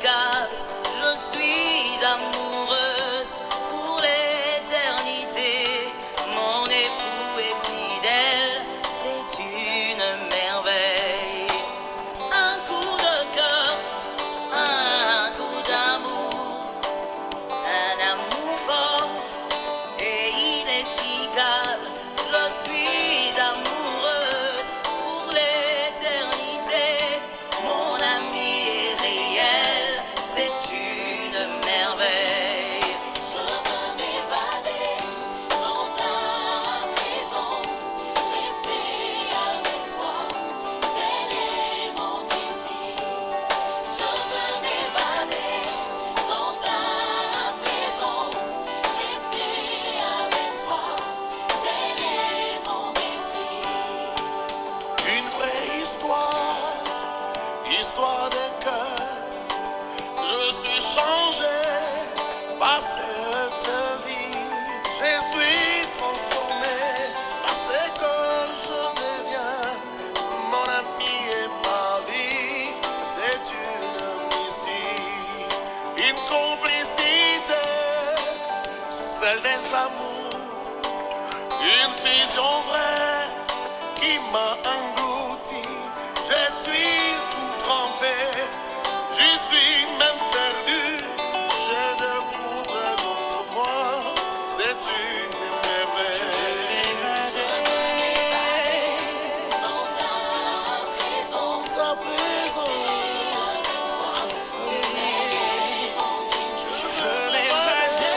inexplicable. Je suis amoureuse pour l'éternité. Mon époux est fidèle, c'est une merveille. Un coup de cœur, un coup d'amour, un amour fort et inexplicable. Je suis amoureuse pour l'éternité. Mon ami est réel, c'est une merveille. Je veux m'évader dans ta présence, rester avec toi, tel est mon désir. Je veux m'évader dans ta présence, rester avec toi, tel est mon désir. Une vraie histoire de cœur. Je suis changé par cette vie. Je suis transformé parce que je deviens mon ami et ma vie. C'est une mystique, une complicité, celle des amours, une fusion vraie qui m'a englouti. Je suis tout trempé, j'y suis même perdu. Je découvre contre moi, c'est une merveille. Dans ta présence, Ta présence, je veux m'évader.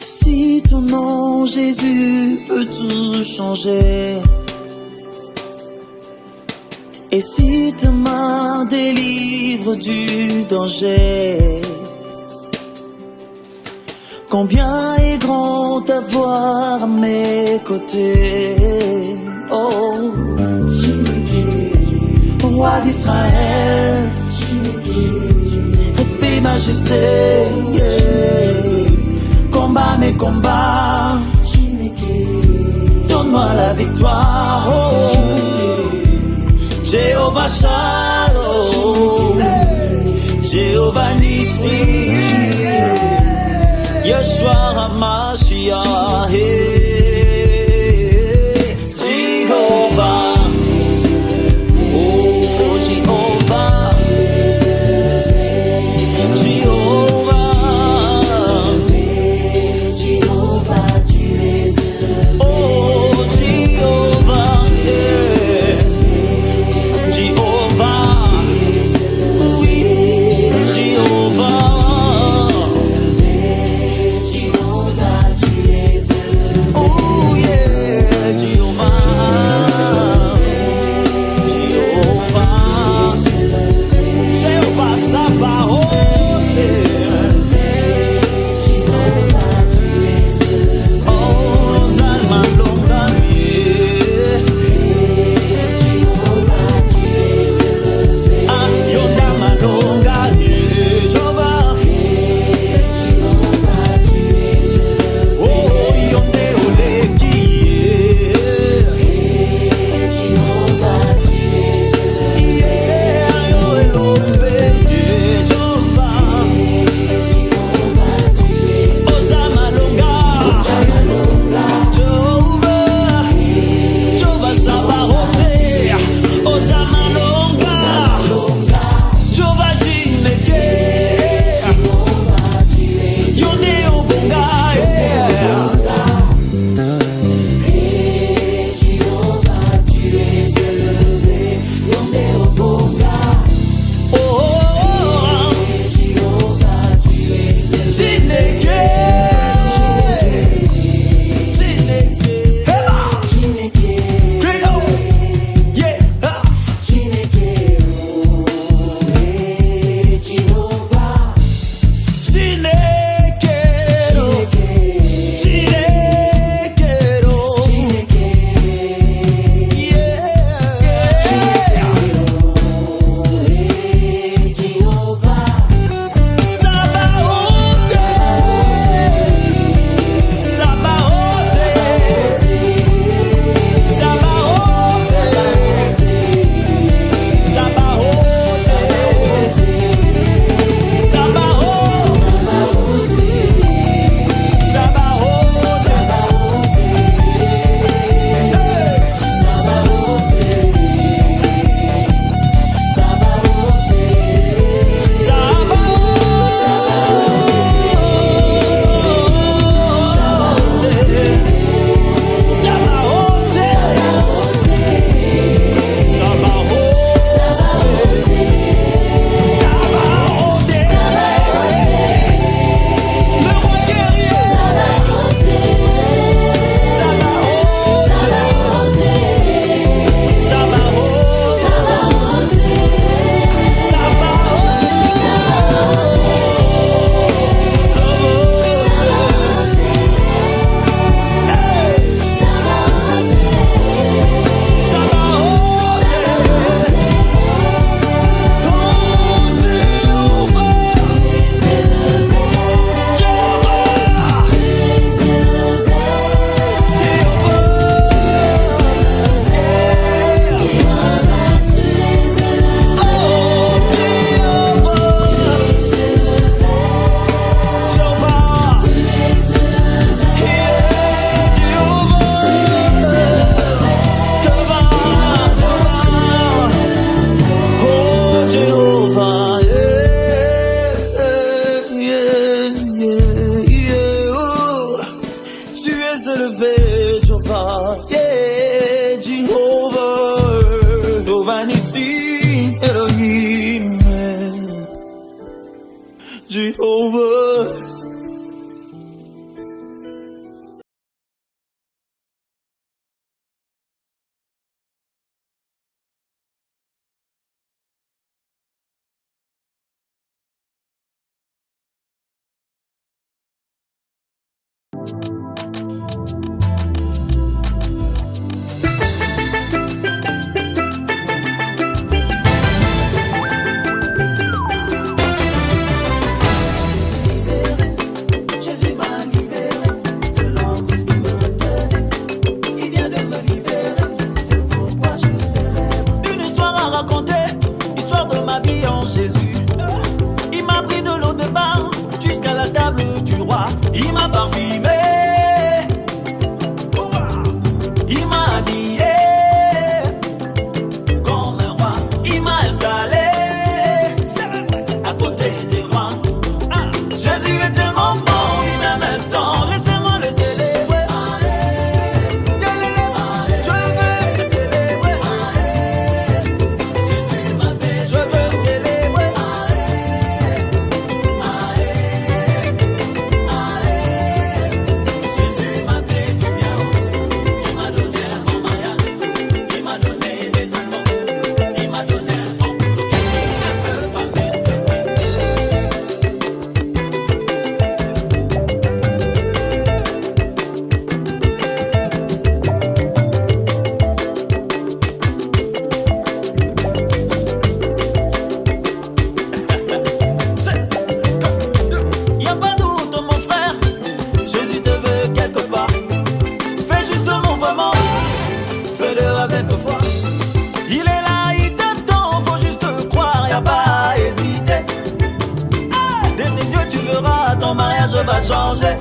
Si ton nom Jésus peut tout changer, et si ta main délivre du danger, combien est grand ta voix à mes côtés. Oh, roi d'Israël, respect, majesté, yeah. Combat mes combats, donne-moi la victoire. Oh, Jéhovah Shalom, Jéhovah Nissi, Yeshua HaMashiach, Jéhovah, oh Jéhovah, Jéhovah, oh Jéhovah, Jéhovah, oui, Jéhovah. Nisi Elohim Jehovah. Il m'a parfumé, il m'a habillé comme un roi, il m'a installé à côté des rois. Jésus est tellement bon, il m'aime un temps, laissez-moi le célébrer. Je veux le célébrer. Jésus m'a fait, je veux célébrer. Jésus m'a fait du bien, il m'a donné un bon mariage, il m'a donné des enfants, il m'a donné un bon boulot. Qu'est-ce qu'il ne peut pas m'aider? Y'a pas doute mon frère, Jésus te veut quelque part. Fais juste mon vraiment, fais-le avec foi. Il est là, il t'attend, faut juste croire, y'a pas à hésiter. De tes yeux tu verras, ton mariage va changer.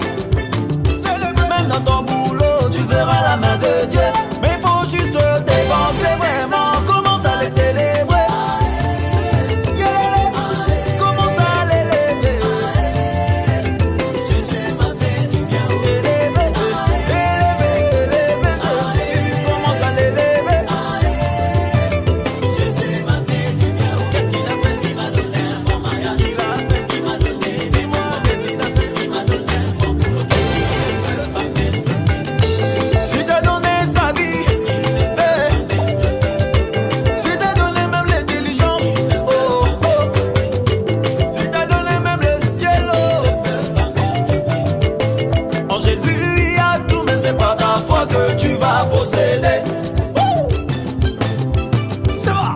Même dans ton boulot, tu verras la main de Dieu. Mais il faut juste dépenser vraiment, commence à les célébrer. Commence à l'élever. Jésus m'a fait du bien. Élever, Jésus, commence à l'élever. Jésus m'a fait du bien. Qu'est-ce qu'il a fait? Il m'a donné un bon mariage. Il m'a donné des enfants. Qu'est-ce qu'il a fait? Il m'a donné un bon boulot. Qu'est-ce qu'il ne peut pas m'aider? Si t'as donné sa vie, si t'as donné même l'intelligence, si t'as donné même le ciel, en Jésus il y a tout, mais c'est pas ta foi que tu vas posséder. C'est vrai.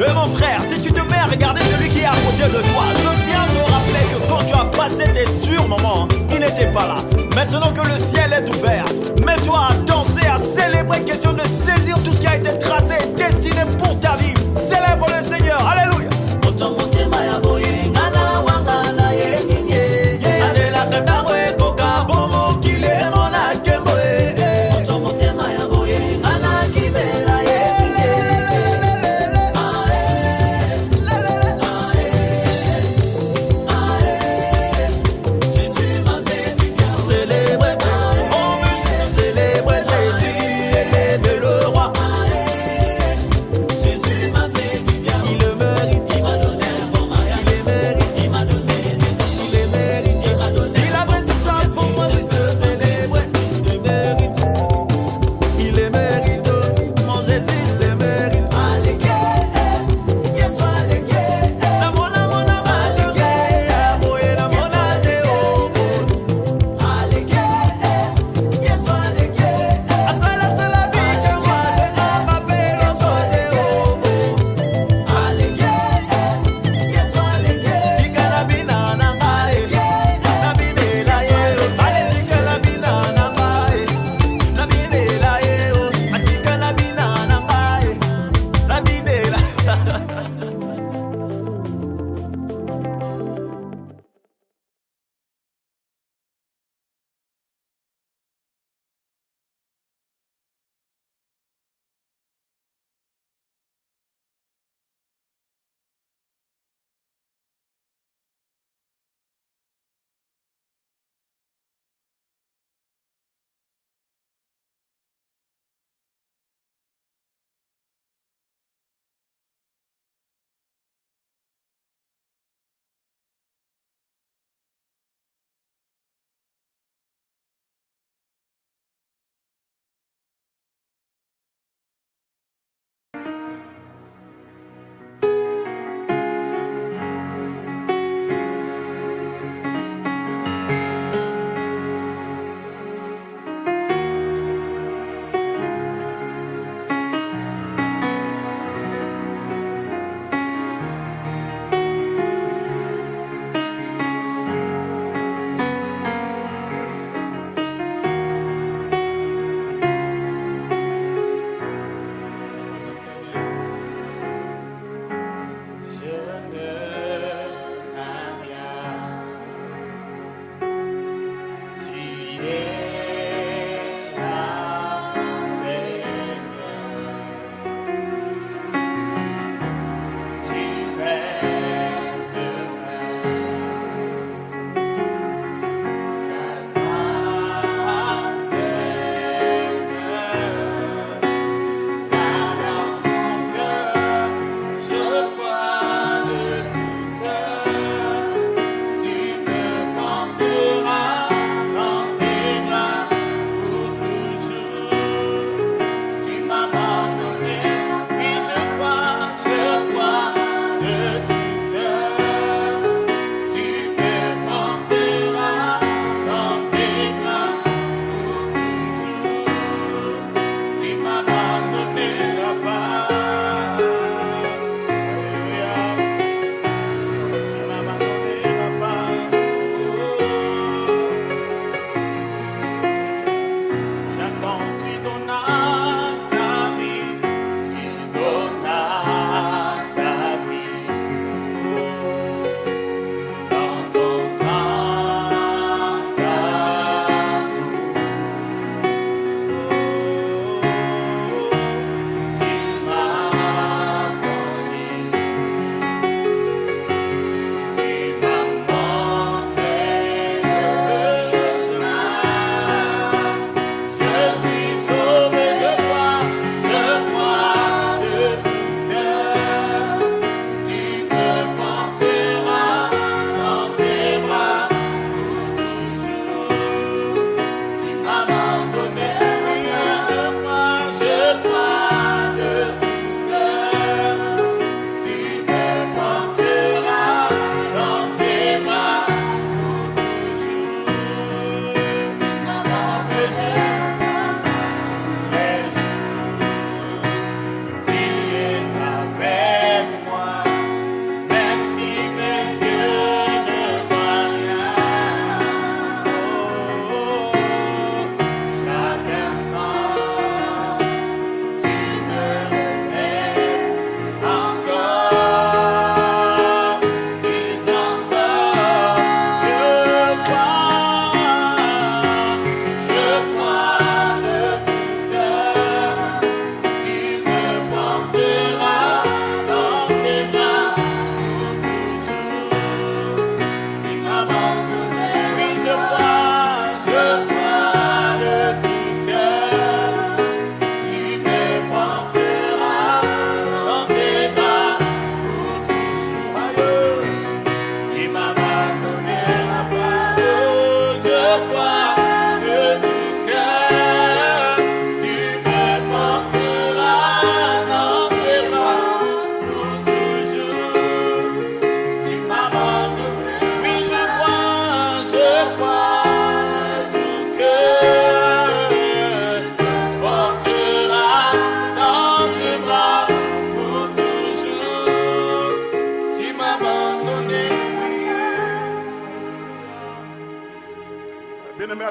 Et mon frère, si tu te mets à regarder celui qui est à côté de toi, je viens te rappeler que quand tu as passé des durs moments, il n'était pas là. Maintenant que le ciel est ouvert, mets-toi à danser, à célébrer, question de saisir tout ce qui a été tracé et destiné pour ta vie. Célèbre le Seigneur, alléluia. Jésus m'a fait du bien. Célébrer, oh mais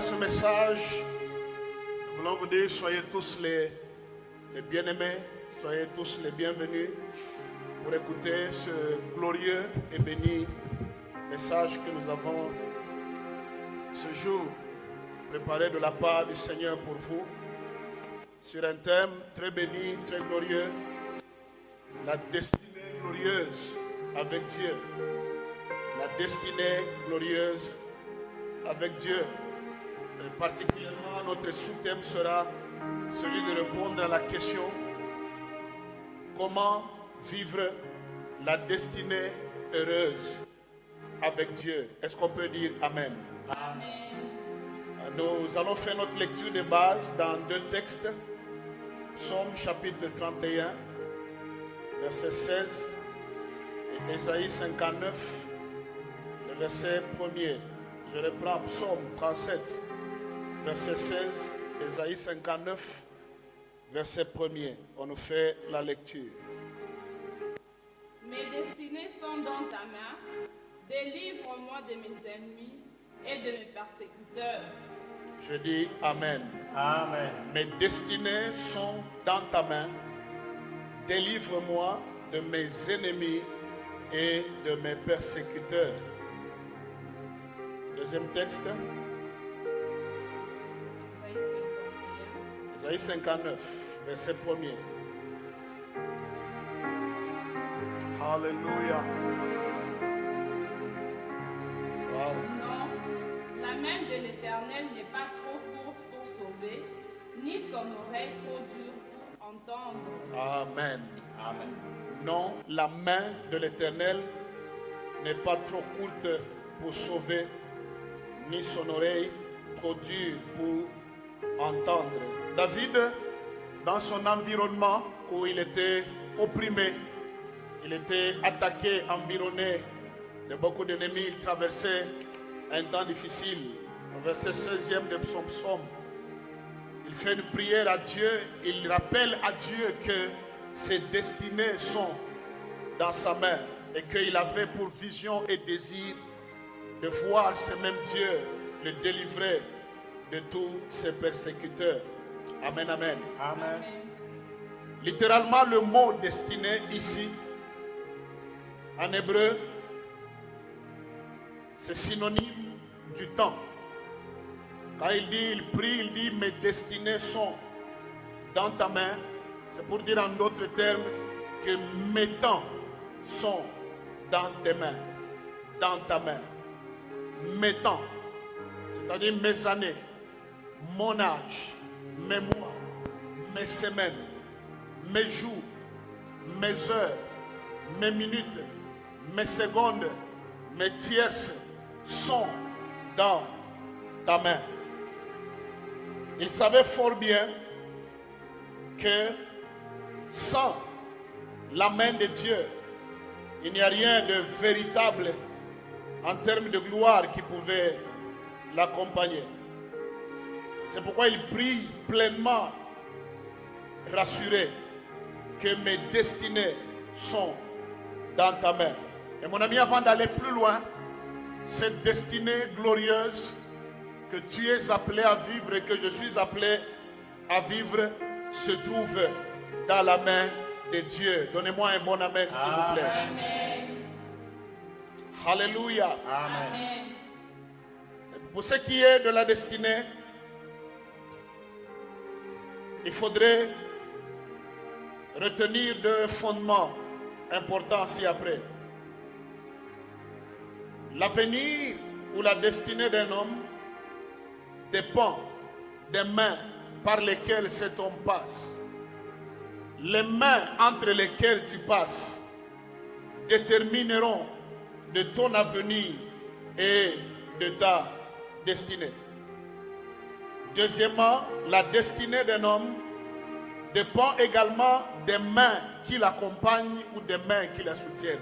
ce message, nous voulons vous dire, soyez tous les bien-aimés, soyez tous les bienvenus pour écouter ce glorieux et béni message que nous avons ce jour préparé de la part du Seigneur pour vous, sur un thème très béni, très glorieux, la destinée glorieuse avec Dieu. La destinée glorieuse avec Dieu. Et particulièrement, notre sous-thème sera celui de répondre à la question: comment vivre la destinée heureuse avec Dieu? Est-ce qu'on peut dire Amen? Amen. Nous allons faire notre lecture de base dans deux textes. Psaume chapitre 31, verset 16, et Ésaïe 59, le verset 1er. Je reprends Psaume 37, verset 16, Ésaïe 59, verset 1er. On nous fait la lecture. Mes destinées sont dans ta main. Délivre-moi de mes ennemis et de mes persécuteurs. Je dis Amen. Amen. Mes destinées sont dans ta main. Délivre-moi de mes ennemis et de mes persécuteurs. Deuxième texte, Isaïe 51. Isaïe 59, verset 1er. Alléluia. Wow. Non, la main de l'Éternel n'est pas trop courte pour sauver, ni son oreille trop dure pour entendre. Amen. Amen. Non, la main de l'Éternel n'est pas trop courte pour sauver, ni son oreille trop dure pour entendre. David, dans son environnement où il était opprimé, il était attaqué, environné de beaucoup d'ennemis, il traversait un temps difficile. Au verset 16e de son psaume, il fait une prière à Dieu, il rappelle à Dieu que ses destinées sont dans sa main et qu'il avait pour vision et désir de voir ce même Dieu le délivrer de tous ses persécuteurs. Amen, amen. Amen. Littéralement, le mot destiné ici, en hébreu, c'est synonyme du temps. Quand il dit, il prie, il dit, mes destinées sont dans ta main. C'est pour dire en d'autres termes que mes temps sont dans tes mains, dans ta main. Mes temps, c'est-à-dire mes années, mon âge, mes mois, mes semaines, mes jours, mes heures, mes minutes, mes secondes, mes tierces sont dans ta main. Il savait fort bien que sans la main de Dieu, il n'y a rien de véritable en termes de gloire qui pouvait l'accompagner. C'est pourquoi il prie pleinement, rassuré, que mes destinées sont dans ta main. Et mon ami, avant d'aller plus loin, cette destinée glorieuse que tu es appelé à vivre et que je suis appelé à vivre se trouve dans la main de Dieu. Donnez-moi un bon amen, s'il vous plaît. Amen. Alléluia. Amen. Amen. Pour ce qui est de la destinée, il faudrait retenir deux fondements importants ci-après. L'avenir ou la destinée d'un homme dépend des mains par lesquelles cet homme passe. Les mains entre lesquelles tu passes détermineront de ton avenir et de ta destinée. Deuxièmement, la destinée d'un homme dépend également des mains qui l'accompagnent ou des mains qui la soutiennent.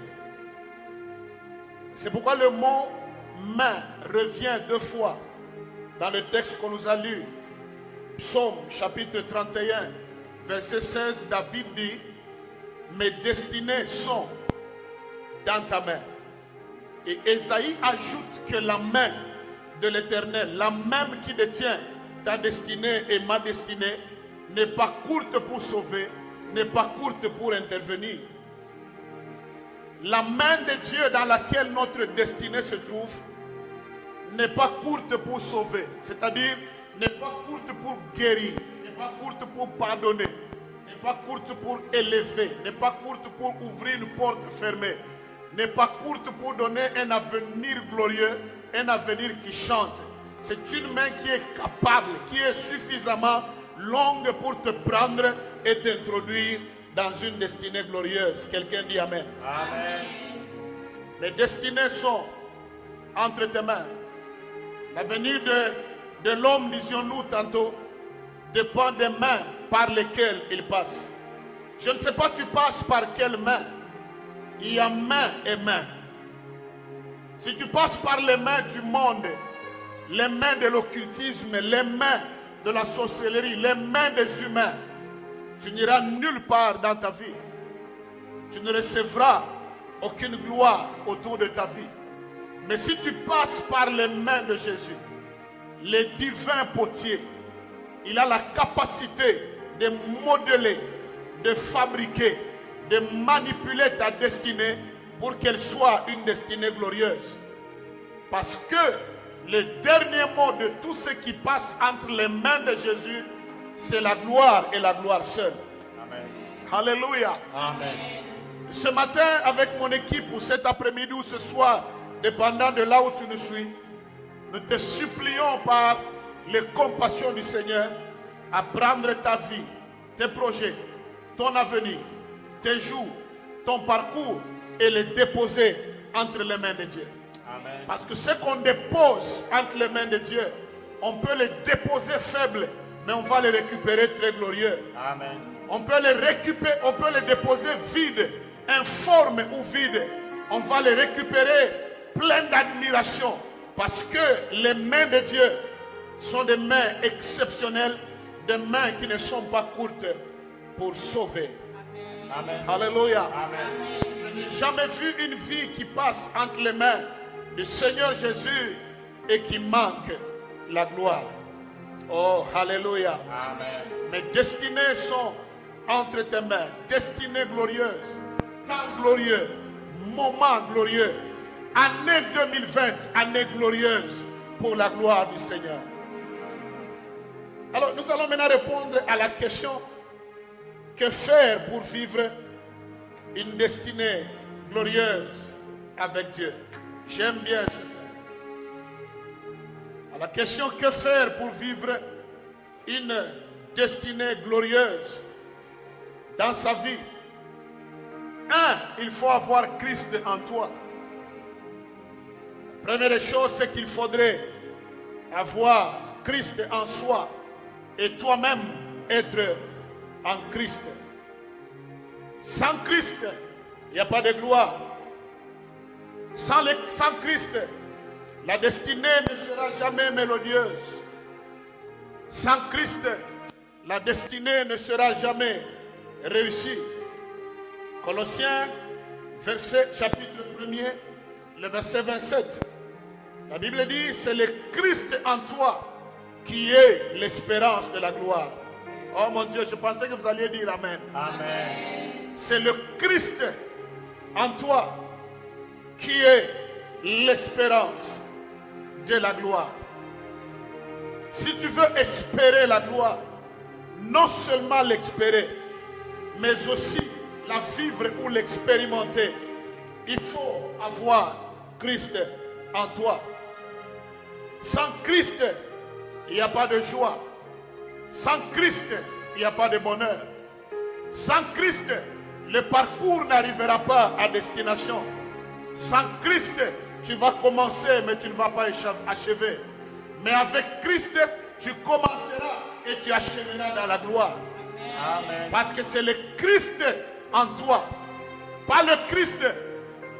C'est pourquoi le mot main revient deux fois dans le texte qu'on nous a lu. Psaume chapitre 31, verset 16, David dit: mes destinées sont dans ta main. Et Ésaïe ajoute que la main de l'Éternel, la même qui détient ta destinée et ma destinée, n'est pas courte pour sauver, n'est pas courte pour intervenir. La main de Dieu dans laquelle notre destinée se trouve n'est pas courte pour sauver, c'est-à-dire n'est pas courte pour guérir, n'est pas courte pour pardonner, n'est pas courte pour élever, n'est pas courte pour ouvrir une porte fermée, n'est pas courte pour donner un avenir glorieux, un avenir qui chante. C'est une main qui est capable, qui est suffisamment longue pour te prendre et t'introduire dans une destinée glorieuse. Quelqu'un dit Amen. Amen. Les destinées sont entre tes mains. L'avenir de l'homme, disions-nous tantôt, dépend des mains par lesquelles il passe. Je ne sais pas tu passes par quelle main. Il y a main et main. Si tu passes par les mains du monde, les mains de l'occultisme, les mains de la sorcellerie, les mains des humains, tu n'iras nulle part dans ta vie. Tu ne recevras aucune gloire autour de ta vie. Mais si tu passes par les mains de Jésus, le divin potier, il a la capacité de modeler, de fabriquer, de manipuler ta destinée pour qu'elle soit une destinée glorieuse. Parce que le dernier mot de tout ce qui passe entre les mains de Jésus, c'est la gloire et la gloire seule. Amen. Alléluia. Amen. Ce matin, avec mon équipe, ou cet après-midi ou ce soir, dépendant de là où tu nous suis, nous te supplions par les compassions du Seigneur à prendre ta vie, tes projets, ton avenir, tes jours, ton parcours et les déposer entre les mains de Dieu. Amen. Parce que ce qu'on dépose entre les mains de Dieu, on peut les déposer faibles, mais on va les récupérer très glorieux. Amen. On peut les récupérer, on peut les déposer vides, informes ou vides. On va les récupérer pleins d'admiration. Parce que les mains de Dieu sont des mains exceptionnelles, des mains qui ne sont pas courtes pour sauver. Amen. Alléluia. Amen. Je n'ai jamais vu une vie qui passe entre les mains du Seigneur Jésus et qui manque la gloire. Oh, alléluia. Amen. Mes destinées sont entre tes mains. Destinées glorieuses, temps glorieux, moment glorieux. Année 2020, année glorieuse pour la gloire du Seigneur. Alors, nous allons maintenant répondre à la question: que faire pour vivre une destinée glorieuse avec Dieu? J'aime bien ce terme. À la question: que faire pour vivre une destinée glorieuse dans sa vie? Il faut avoir Christ en toi. La première chose, c'est qu'il faudrait avoir Christ en soi et toi-même être en Christ. Sans Christ, il n'y a pas de gloire. Sans Christ, la destinée ne sera jamais mélodieuse. Sans Christ, la destinée ne sera jamais réussie. Colossiens, chapitre 1er, le verset 27. La Bible dit: c'est le Christ en toi qui est l'espérance de la gloire. Oh mon Dieu, je pensais que vous alliez dire Amen. Amen. C'est le Christ en toi qui est l'espérance de la gloire. Si tu veux espérer la gloire, non seulement l'espérer, mais aussi la vivre ou l'expérimenter, il faut avoir Christ en toi. Sans Christ, il n'y a pas de joie. Sans Christ, il n'y a pas de bonheur. Sans Christ, le parcours n'arrivera pas à destination. Sans Christ, tu vas commencer, mais tu ne vas pas achever. Mais avec Christ, tu commenceras et tu achèveras dans la gloire. Amen. Parce que c'est le Christ en toi. Pas le Christ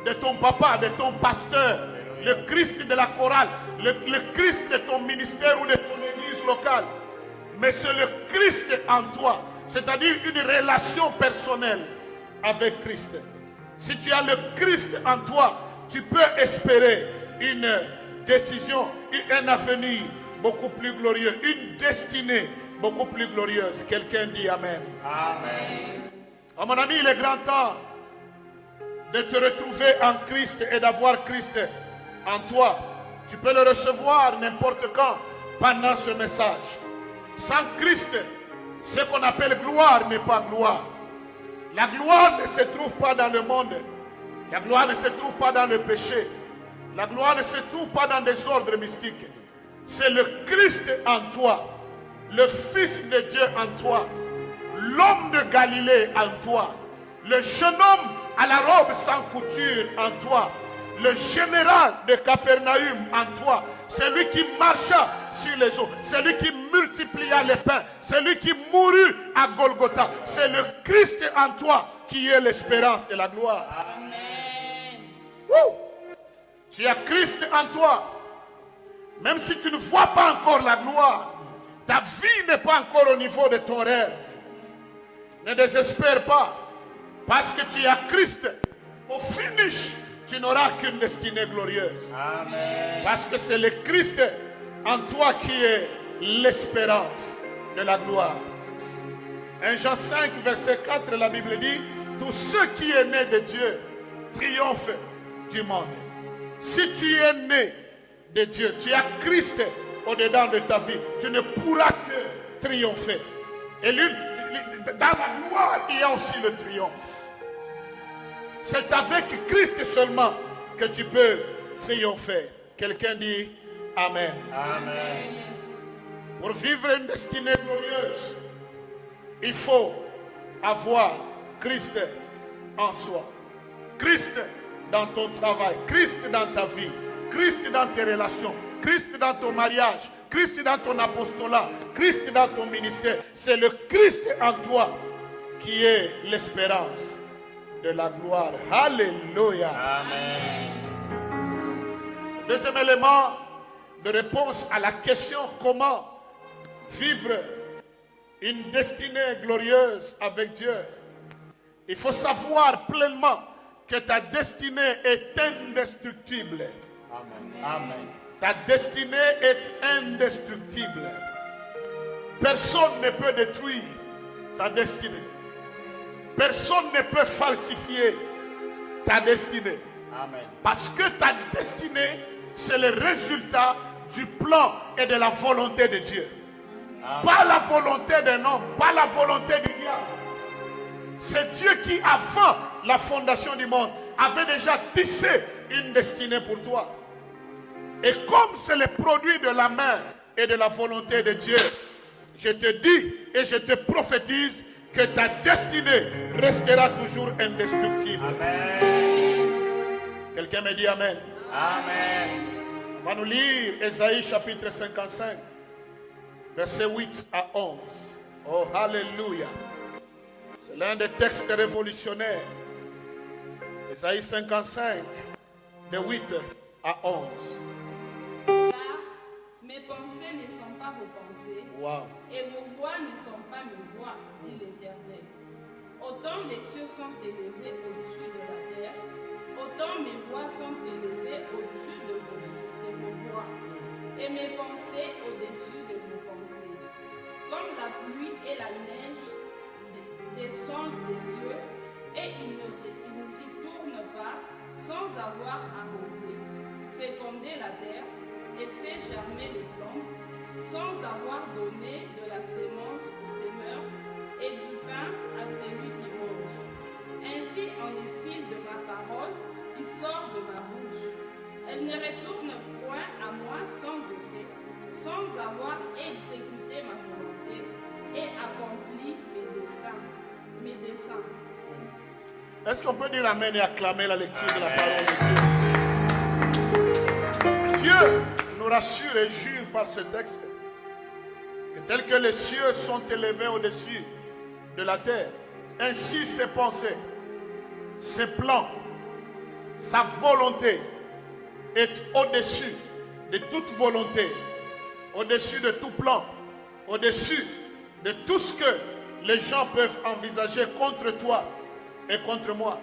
de ton papa, de ton pasteur, le Christ de la chorale, le Christ de ton ministère ou de ton église locale. Mais c'est le Christ en toi. C'est-à-dire une relation personnelle avec Christ. Si tu as le Christ en toi, tu peux espérer une décision, un avenir beaucoup plus glorieux, une destinée beaucoup plus glorieuse. Quelqu'un dit Amen. Amen. À mon ami, il est grand temps de te retrouver en Christ et d'avoir Christ en toi. Tu peux le recevoir n'importe quand pendant ce message. Sans Christ, ce qu'on appelle gloire n'est pas gloire. La gloire ne se trouve pas dans le monde. La gloire ne se trouve pas dans le péché. La gloire ne se trouve pas dans des ordres mystiques. C'est le Christ en toi, le Fils de Dieu en toi, l'homme de Galilée en toi, le jeune homme à la robe sans couture en toi, le général de Capernaum en toi, celui qui marcha sur les eaux, celui qui multiplia les pains, celui qui mourut à Golgotha. C'est le Christ en toi qui est l'espérance et la gloire. Amen. Wouh! Tu as Christ en toi. Même si tu ne vois pas encore la gloire, ta vie n'est pas encore au niveau de ton rêve. Ne désespère pas. Parce que tu as Christ. Au finish, tu n'auras qu'une destinée glorieuse. Amen. Parce que c'est le Christ en toi qui est l'espérance de la gloire. 1 Jean 5, verset 4, la Bible dit, tout ce qui est né de Dieu triomphe du monde. Si tu es né de Dieu, tu as Christ au-dedans de ta vie, tu ne pourras que triompher. Et dans la gloire, il y a aussi le triomphe. C'est avec Christ seulement que tu peux triompher. Quelqu'un dit Amen. Amen. Pour vivre une destinée glorieuse, il faut avoir Christ en soi. Christ dans ton travail, Christ dans ta vie, Christ dans tes relations, Christ dans ton mariage, Christ dans ton apostolat, Christ dans ton ministère. C'est le Christ en toi qui est l'espérance de la gloire. Alléluia. Amen. Deuxième élément de réponse à la question comment vivre une destinée glorieuse avec Dieu. Il faut savoir pleinement que ta destinée est indestructible. Amen. Amen. Ta destinée est indestructible. Personne ne peut détruire ta destinée. Personne ne peut falsifier ta destinée. Amen. Parce que ta destinée, c'est le résultat du plan et de la volonté de Dieu. Amen. Pas la volonté d'un homme, pas la volonté du diable. C'est Dieu qui, avant la fondation du monde, avait déjà tissé une destinée pour toi. Et comme c'est le produit de la main et de la volonté de Dieu, je te dis et je te prophétise que ta destinée restera toujours indestructible. Amen. Quelqu'un me dit Amen. Amen. On va nous lire Ésaïe chapitre 55, versets 8 à 11. Oh, alléluia. C'est l'un des textes révolutionnaires. Ésaïe 55, de 8 à 11. Car mes pensées ne sont pas vos pensées, Wow. et vos voix ne sont pas mes voix, dit l'Éternel. Autant les cieux sont élevés au-dessus de la terre, autant mes voix sont élevées au-dessus de vos voix, et mes pensées au-dessus de vos pensées. Comme la pluie et la neige descendent des cieux, et ils ne retournent pas sans avoir arrosé, fécondé la terre et fait germer les plantes, sans avoir donné de la sémence au semeur et du pain à celui qui mange. Ainsi en est-il de ma parole qui sort de ma bouche. Elle ne retourne point à moi sans effet, sans avoir exécuté ma volonté et accompli mes desseins. Est-ce qu'on peut dire Amen et acclamer la lecture de la parole de Dieu? Dieu nous rassure et jure par ce texte que tel que les cieux sont élevés au-dessus de la terre, ainsi ses pensées, ses plans, sa volonté est au-dessus de toute volonté, au-dessus de tout plan, au-dessus de tout ce que les gens peuvent envisager contre toi et contre moi.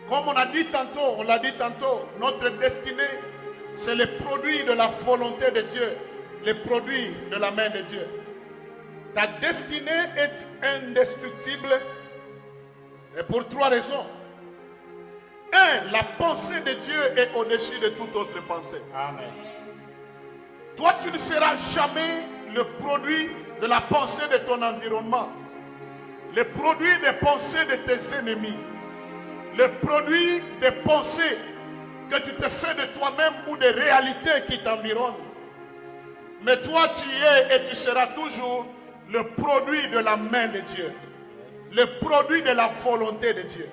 Comme on l'a dit tantôt, notre destinée c'est le produit de la volonté de Dieu, le produit de la main de Dieu. Ta destinée est indestructible et pour 3 raisons. 1. La pensée de Dieu est au-dessus de toute autre pensée. Amen. Toi, tu ne seras jamais le produit de la pensée de ton environnement, le produit des pensées de tes ennemis, le produit des pensées que tu te fais de toi-même ou des réalités qui t'environnent. Mais toi, tu es et tu seras toujours le produit de la main de Dieu, le produit de la volonté de Dieu.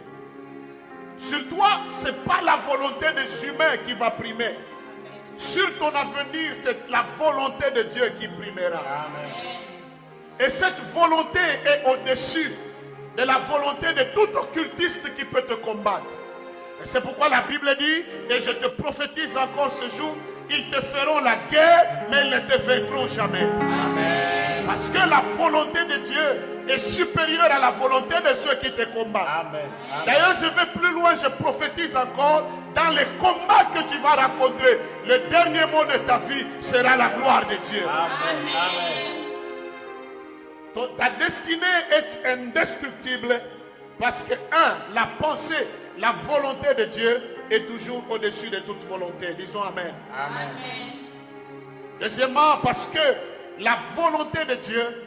Sur toi, ce n'est pas la volonté des humains qui va primer. Sur ton avenir, c'est la volonté de Dieu qui primera. Amen. Et cette volonté est au-dessus de la volonté de tout occultiste qui peut te combattre. Et c'est pourquoi la Bible dit, et je te prophétise encore ce jour, ils te feront la guerre, mais ils ne te vaincront jamais. Amen. Parce que la volonté de Dieu est supérieure à la volonté de ceux qui te combattent. Amen. Amen. D'ailleurs, je vais plus loin, je prophétise encore, dans les combats que tu vas rencontrer, le dernier mot de ta vie sera la gloire de Dieu. Amen. Amen. Ta destinée est indestructible parce que, 1, la pensée, la volonté de Dieu est toujours au-dessus de toute volonté. Disons Amen. Amen. Deuxièmement, parce que la volonté de Dieu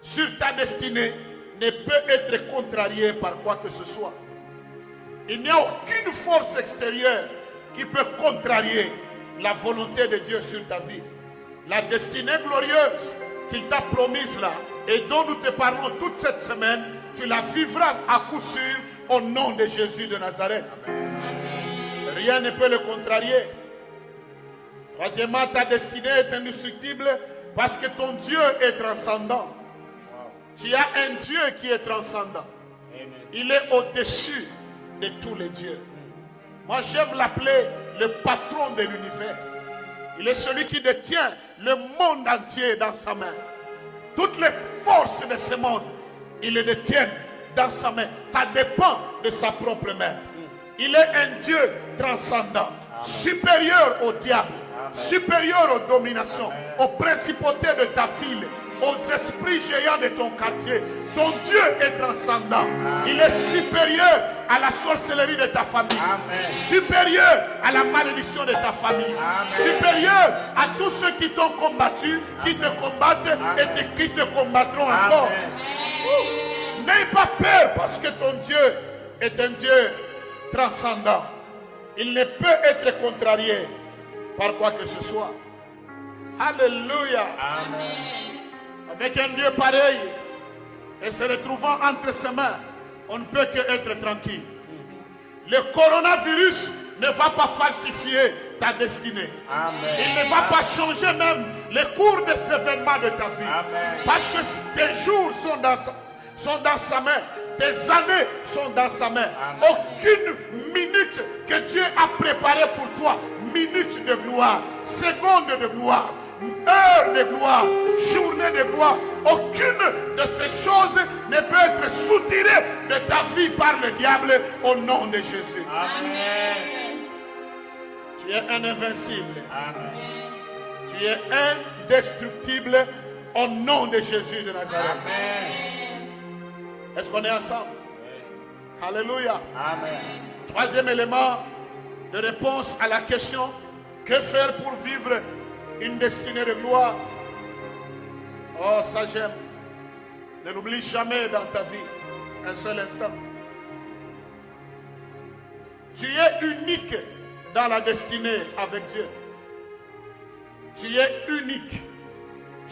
sur ta destinée ne peut être contrariée par quoi que ce soit. Il n'y a aucune force extérieure qui peut contrarier la volonté de Dieu sur ta vie. La destinée glorieuse qu'il t'a promise là et dont nous te parlons toute cette semaine, tu la vivras à coup sûr au nom de Jésus de Nazareth. Rien ne peut le contrarier. Troisièmement, ta destinée est indestructible parce que ton Dieu est transcendant. Tu as un Dieu qui est transcendant. Amen. Il est au-dessus de tous les dieux. Moi, j'aime l'appeler le patron de l'univers. Il est celui qui détient le monde entier dans sa main. Toutes les forces de ce monde, il les détient dans sa main. Ça dépend de sa propre main. Il est un Dieu transcendant, supérieur au diable, supérieur aux dominations, aux principautés de ta ville, aux esprits géants de ton quartier. Ton Dieu est transcendant. Il est supérieur à la sorcellerie de ta famille. Amen. Supérieur à la malédiction de ta famille. Amen. Supérieur à tous ceux qui t'ont combattu, qui te combattent et qui te combattront encore. N'aie pas peur parce que ton Dieu est un Dieu transcendant. Il ne peut être contrarié par quoi que ce soit. Alléluia. Amen. Avec un Dieu pareil et se retrouvant entre ses mains, on ne peut que être tranquille. Le coronavirus ne va pas falsifier ta destinée. Amen. Il ne va pas changer même le cours des événements de ta vie. Amen. Parce que tes jours sont dans sa main. Tes années sont dans sa main. Amen. Aucune minute que Dieu a préparée pour toi, minute de gloire, seconde de gloire, heure de gloire, journée de gloire, aucune de ces choses ne peut être soutirée de ta vie par le diable au nom de Jésus. Amen. Tu es un invincible. Amen. Tu es indestructible au nom de Jésus de Nazareth. Amen. Est-ce qu'on est ensemble? Alléluia. Amen. Troisième élément de réponse à la question, que faire pour vivre une destinée de gloire? Oh, ça j'aime. Ne l'oublie jamais dans ta vie, un seul instant. Tu es unique dans la destinée avec Dieu. Tu es unique.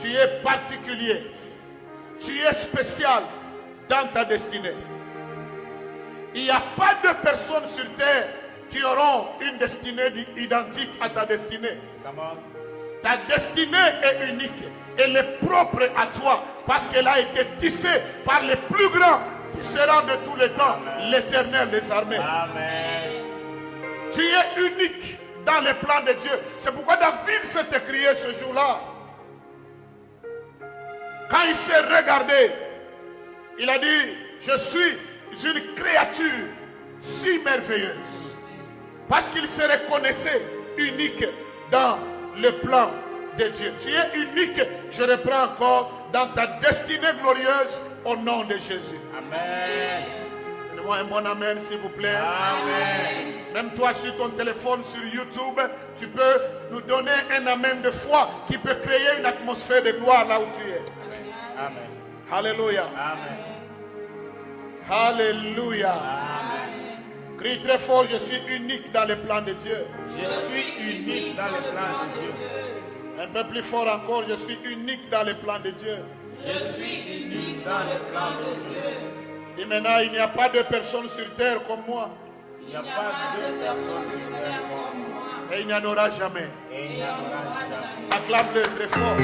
Tu es particulier. Tu es spécial dans ta destinée. Il n'y a pas de personnes sur terre qui auront une destinée identique à ta destinée. Come on. Ta destinée est unique. Elle est propre à toi parce qu'elle a été tissée par les plus grands qui sera de tous les temps, l'Éternel des armées. Amen. Tu es unique dans les plans de Dieu. C'est pourquoi David s'est écrié ce jour-là. Quand il s'est regardé, il a dit, je suis une créature si merveilleuse. Parce qu'il se reconnaissait unique dans le plan de Dieu. Tu es unique, je reprends encore, dans ta destinée glorieuse au nom de Jésus. Amen. Donnez-moi un bon amen s'il vous plaît. Amen. Même toi sur ton téléphone, sur YouTube, tu peux nous donner un amen de foi qui peut créer une atmosphère de gloire là où tu es. Amen. Alléluia. Amen. Alléluia. Amen. Crie très fort, je suis unique dans le plan de Dieu. Je suis unique dans le plan de Dieu. Un peu plus fort encore, je suis unique dans le plan de Dieu. Je suis unique dans le plan de Dieu. Et maintenant, il n'y a pas de personne sur terre comme moi. Il n'y a pas de personne sur terre comme moi. Et il n'y en aura jamais. Et il n'y en aura jamais. Acclame-le très fort.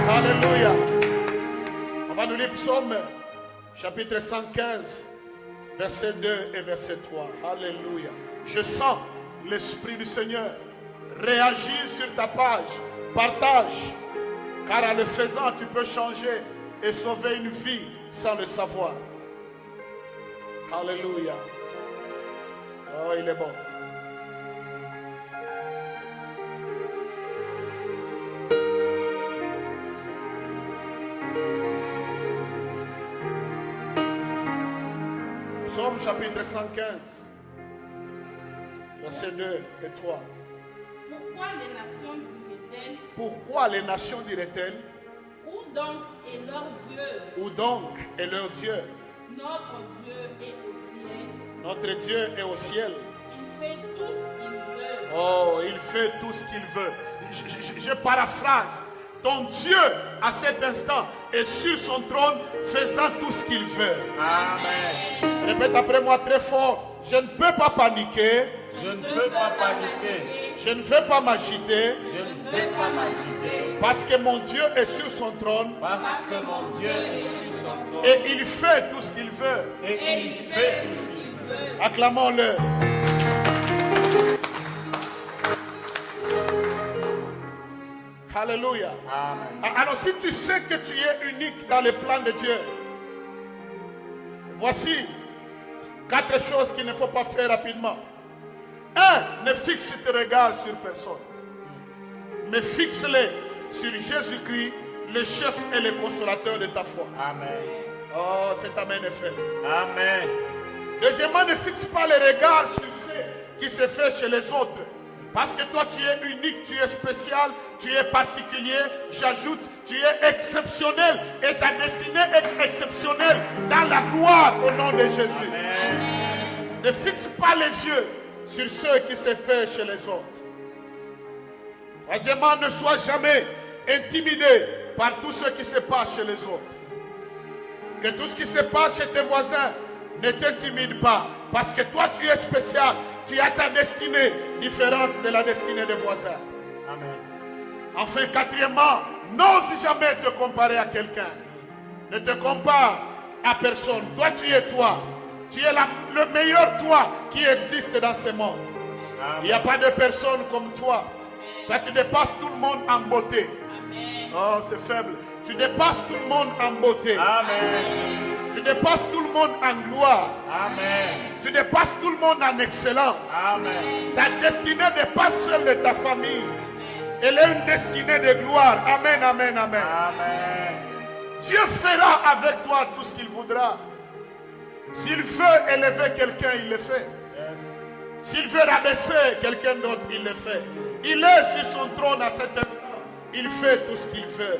Alléluia. On va nous lire Psaume, chapitre 115, verset 2 et verset 3. Alléluia. Je sens l'Esprit du Seigneur réagir sur ta page. Partage. Car en le faisant, tu peux changer et sauver une vie sans le savoir. Alléluia. Oh, il est bon. Psaume chapitre 115, versets 2 et 3. Pourquoi les nations diraient-elles, Pourquoi les nations diraient-elles, où donc est leur Dieu? où donc est leur Dieu? Notre Dieu est au ciel. Notre Dieu est au ciel. Il fait tout ce qu'il veut. Oh, il fait tout ce qu'il veut. Je paraphrase. Ton Dieu, à cet instant, est sur son trône, faisant tout ce qu'il veut. Amen. Répète après moi très fort. Je ne peux pas paniquer. Je ne peux pas paniquer. Je ne veux pas m'agiter. Je ne veux pas m'agiter. Parce que mon Dieu est sur son trône. Parce que mon Dieu est sur son trône. Et il fait tout ce qu'il veut. Et il fait tout ce qu'il veut. Acclamons-le. Alléluia. Amen. Alors si tu sais que tu es unique dans le plan de Dieu, voici 4 choses qu'il ne faut pas faire rapidement. 1. Ne fixe tes regards sur personne, mais fixe-les sur Jésus-Christ, le chef et le consolateur de ta foi. Amen. Oh, cet amen est fait. Amen. Deuxièmement, ne fixe pas les regards sur ce qui se fait chez les autres. Parce que toi, tu es unique, tu es spécial, tu es particulier. J'ajoute, tu es exceptionnel. Et ta destinée est exceptionnelle dans la gloire au nom de Jésus. Amen. Ne fixe pas les yeux sur ce qui se fait chez les autres. Troisièmement, ne sois jamais intimidé par tout ce qui se passe chez les autres. Que tout ce qui se passe chez tes voisins ne t'intimide pas. Parce que toi, tu es spécial. Tu as ta destinée différente de la destinée des voisins. Amen. Enfin, quatrièmement, n'ose jamais te comparer à quelqu'un. Ne te compare à personne. Toi, tu es toi. Tu es le meilleur toi qui existe dans ce monde. Il n'y a pas de personne comme toi. Toi, tu dépasses tout le monde en beauté. Oh, c'est faible. Tu dépasses tout le monde en beauté. Amen. Tu dépasses tout le monde en gloire. Amen. Tu dépasses tout le monde en excellence. Amen. Ta destinée n'est pas celle de ta famille. Elle est une destinée de gloire. Amen, amen, amen. Amen. Dieu fera avec toi tout ce qu'il voudra. S'il veut élever quelqu'un, il le fait. Yes. S'il veut rabaisser quelqu'un d'autre, il le fait. Il est sur son trône à cet instant. Il fait tout ce qu'il veut.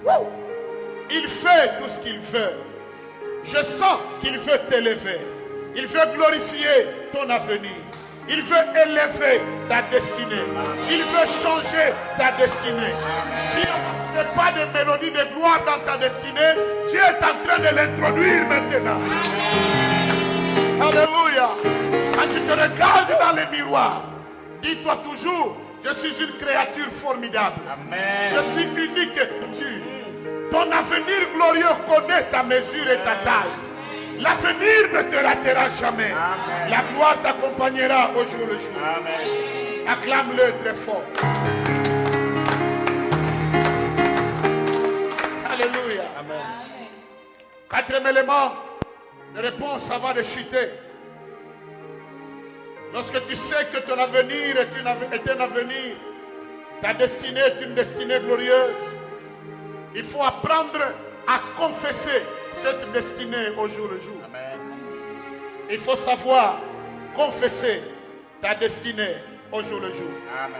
Wouh! Il fait tout ce qu'il veut. Je sens qu'il veut t'élever. Il veut glorifier ton avenir. Il veut élever ta destinée. Il veut changer ta destinée. Si on n'a pas de mélodie de gloire dans ta destinée, Dieu est en train de l'introduire maintenant. Alléluia. Quand tu te regardes dans le miroir, dis-toi toujours, je suis une créature formidable. Amen. Je suis unique. Ton avenir glorieux connaît ta mesure et ta taille. L'avenir ne te ratera jamais. Amen. La gloire t'accompagnera au jour le jour. Amen. Acclame-le très fort. Alléluia. Amen. Quatrième élément de réponse avant de chuter. Lorsque tu sais que ton avenir est un avenir, ta destinée est une destinée glorieuse, il faut apprendre à confesser cette destinée au jour le jour. Amen. Il faut savoir confesser ta destinée au jour le jour. Amen.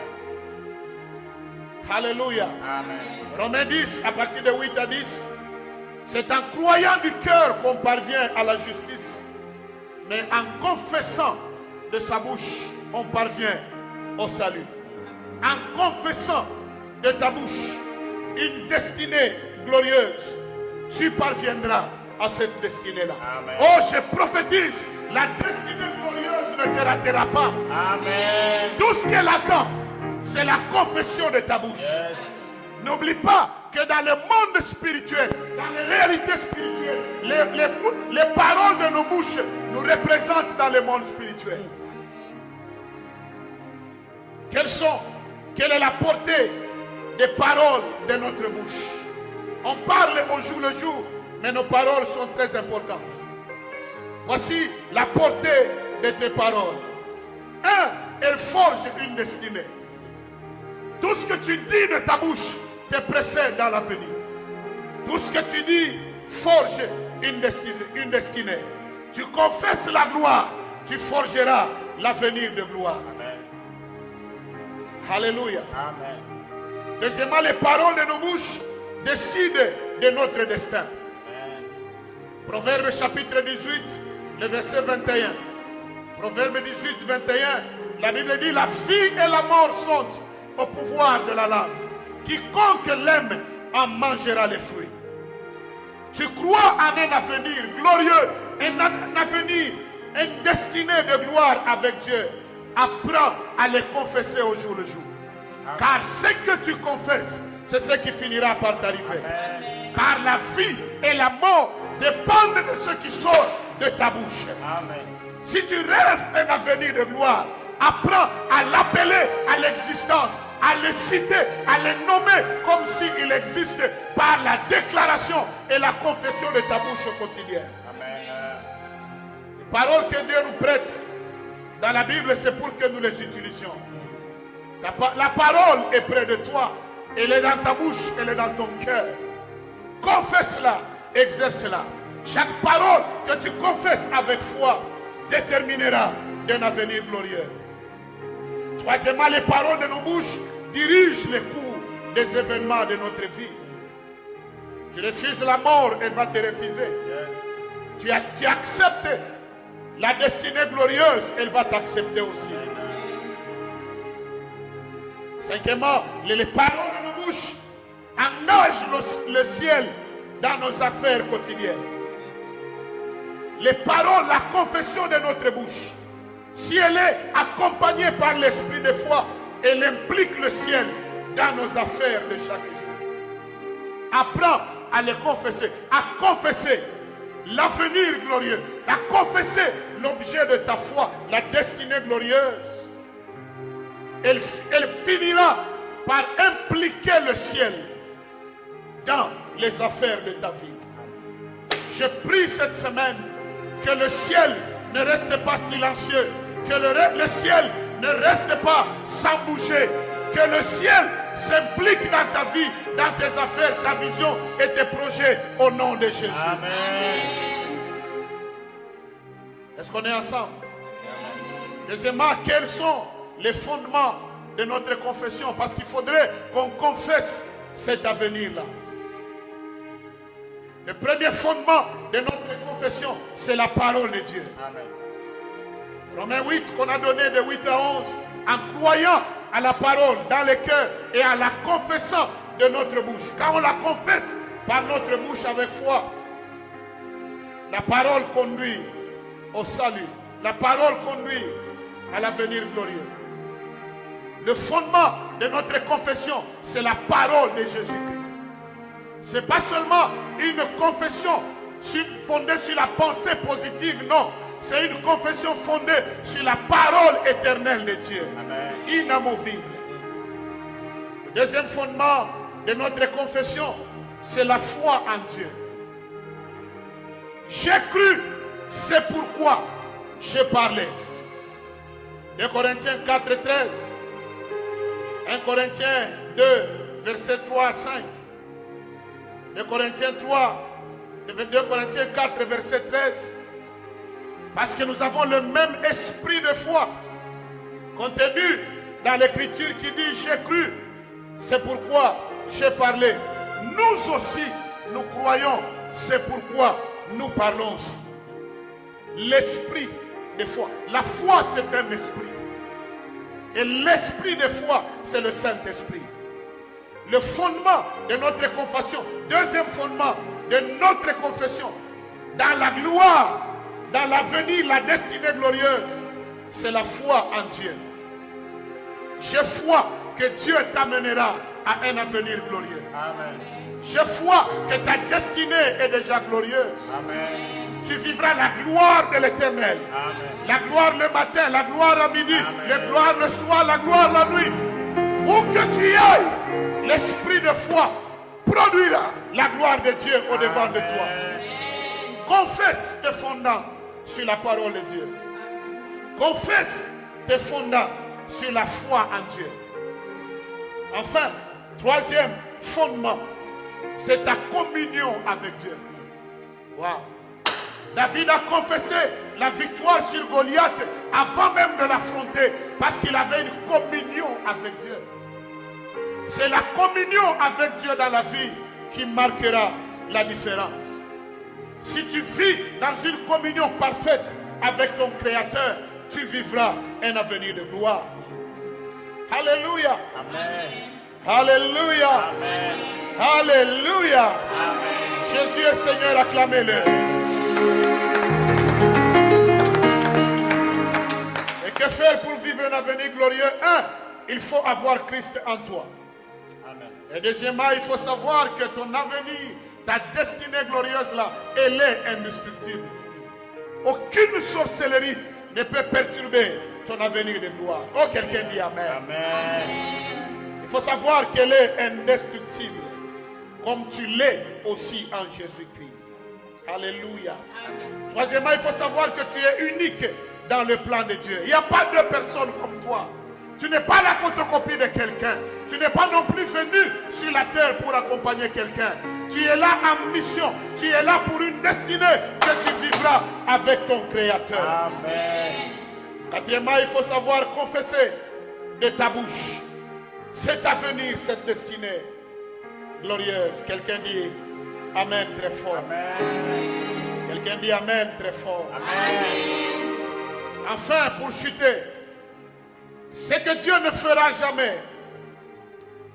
Alléluia. Amen. Romains 10, à partir de 8 à 10, c'est en croyant du cœur qu'on parvient à la justice, mais en confessant de sa bouche, on parvient au salut. En confessant de ta bouche une destinée glorieuse, tu parviendras à cette destinée-là. Amen. Oh, je prophétise, la destinée glorieuse ne te ratera pas. Amen. Tout ce qu'elle attend, c'est la confession de ta bouche. Yes. N'oublie pas que dans le monde spirituel, dans les réalités spirituelles, les paroles de nos bouches nous représentent dans le monde spirituel. Quelle est la portée des paroles de notre bouche? On parle au jour le jour, mais nos paroles sont très importantes. Voici la portée de tes paroles. 1. Elles forgent une destinée. Tout ce que tu dis de ta bouche te précède dans l'avenir. Tout ce que tu dis forge une destinée. Tu confesses la gloire, tu forgeras l'avenir de gloire. Amen. Alléluia. Amen. Deuxièmement, les paroles de nos bouches décident de notre destin. Amen. Proverbe chapitre 18, le verset 21. Proverbe 18, 21. La Bible dit, la vie et la mort sont au pouvoir de la langue. Quiconque l'aime en mangera les fruits. Tu crois en un avenir glorieux, un avenir, une destinée de gloire avec Dieu. Apprends à les confesser au jour le jour. Amen. Car ce que tu confesses, c'est ce qui finira par t'arriver. Amen. Car la vie et la mort dépendent de ce qui sort de ta bouche. Amen. Si tu rêves un avenir de gloire, apprends à l'appeler à l'existence, à le citer, à le nommer comme s'il existe par la déclaration et la confession de ta bouche au quotidien. Amen. Les paroles que Dieu nous prête dans la Bible, c'est pour que nous les utilisions. La parole est près de toi, elle est dans ta bouche, elle est dans ton cœur. Confesse-la, exerce-la. Chaque parole que tu confesses avec foi déterminera un avenir glorieux. Troisièmement, les paroles de nos bouches dirigent les cours des événements de notre vie. Tu refuses la mort, elle va te refuser. Yes. Tu acceptes la destinée glorieuse, elle va t'accepter aussi. Cinquièmement, les paroles de nos bouches engagent le ciel dans nos affaires quotidiennes. Les paroles, la confession de notre bouche, si elle est accompagnée par l'esprit de foi, elle implique le ciel dans nos affaires de chaque jour. Apprends à les confesser, à confesser l'avenir glorieux, à confesser l'objet de ta foi, la destinée glorieuse. Elle finira par impliquer le ciel dans les affaires de ta vie. Je prie cette semaine que le ciel ne reste pas silencieux, que le ciel ne reste pas sans bouger, que le ciel s'implique dans ta vie, dans tes affaires, ta vision et tes projets au nom de Jésus. Amen. Est-ce qu'on est ensemble? Deuxièmement, quels sont les fondements de notre confession? Parce qu'il faudrait qu'on confesse cet avenir-là. Le premier fondement de notre confession, c'est la parole de Dieu. Amen. Romains 8, qu'on a donné de 8 à 11, en croyant à la parole dans le cœur et à la confessant de notre bouche. Quand on la confesse par notre bouche avec foi, la parole conduit au salut. La parole conduit à l'avenir glorieux. Le fondement de notre confession, c'est la parole de Jésus-Christ. Ce n'est pas seulement une confession fondée sur la pensée positive, non. C'est une confession fondée sur la parole éternelle de Dieu. Amen. Inamovible. Le deuxième fondement de notre confession, c'est la foi en Dieu. J'ai cru, c'est pourquoi j'ai parlé. 2 Corinthiens 4, 13. 1 Corinthiens 2, verset 3 à 5. 2 Corinthiens 4, verset 13. Parce que nous avons le même esprit de foi contenu dans l'écriture qui dit j'ai cru, c'est pourquoi j'ai parlé. Nous aussi, nous croyons, c'est pourquoi nous parlons aussi. L'esprit de foi. La foi, c'est un esprit. Et l'esprit de foi, c'est le Saint-Esprit. Le fondement de notre confession, deuxième fondement de notre confession, dans la gloire, dans l'avenir, la destinée glorieuse, c'est la foi en Dieu. J'ai foi que Dieu t'amènera à un avenir glorieux. Amen. J'ai foi que ta destinée est déjà glorieuse. Amen. Tu vivras la gloire de l'Éternel. Amen. La gloire le matin, la gloire à midi, Amen. la gloire le soir, la gloire la nuit. Où que tu ailles, l'esprit de foi produira la gloire de Dieu au devant de toi. Confesse tes fondants sur la parole de Dieu. Confesse tes fondants sur la foi en Dieu. Enfin, troisième fondement, c'est ta communion avec Dieu. Wow. David a confessé la victoire sur Goliath avant même de l'affronter parce qu'il avait une communion avec Dieu. C'est la communion avec Dieu dans la vie qui marquera la différence. Si tu vis dans une communion parfaite avec ton Créateur, tu vivras un avenir de gloire. Alléluia. Amen. Alléluia. Amen. Alléluia. Amen. Jésus est Seigneur, acclamez-le. Et que faire pour vivre un avenir glorieux? Un, il faut avoir Christ en toi. Amen. Et deuxièmement, il faut savoir que ton avenir, ta destinée glorieuse là, elle est indestructible. Aucune sorcellerie ne peut perturber ton avenir de gloire. Oh, quelqu'un dit Amen. Amen. Il faut savoir qu'elle est indestructible, comme tu l'es aussi en Jésus-Christ. Alléluia. Troisièmement, il faut savoir que tu es unique dans le plan de Dieu. Il n'y a pas deux personnes comme toi. Tu n'es pas la photocopie de quelqu'un. Tu n'es pas non plus venu sur la terre pour accompagner quelqu'un. Tu es là en mission. Tu es là pour une destinée que tu vivras avec ton Créateur. Amen. Quatrièmement, il faut savoir confesser de ta bouche cet avenir, cette destinée glorieuse. Quelqu'un dit Amen très fort. Amen. Quelqu'un dit Amen très fort. Amen. Enfin, pour chuter, ce que Dieu ne fera jamais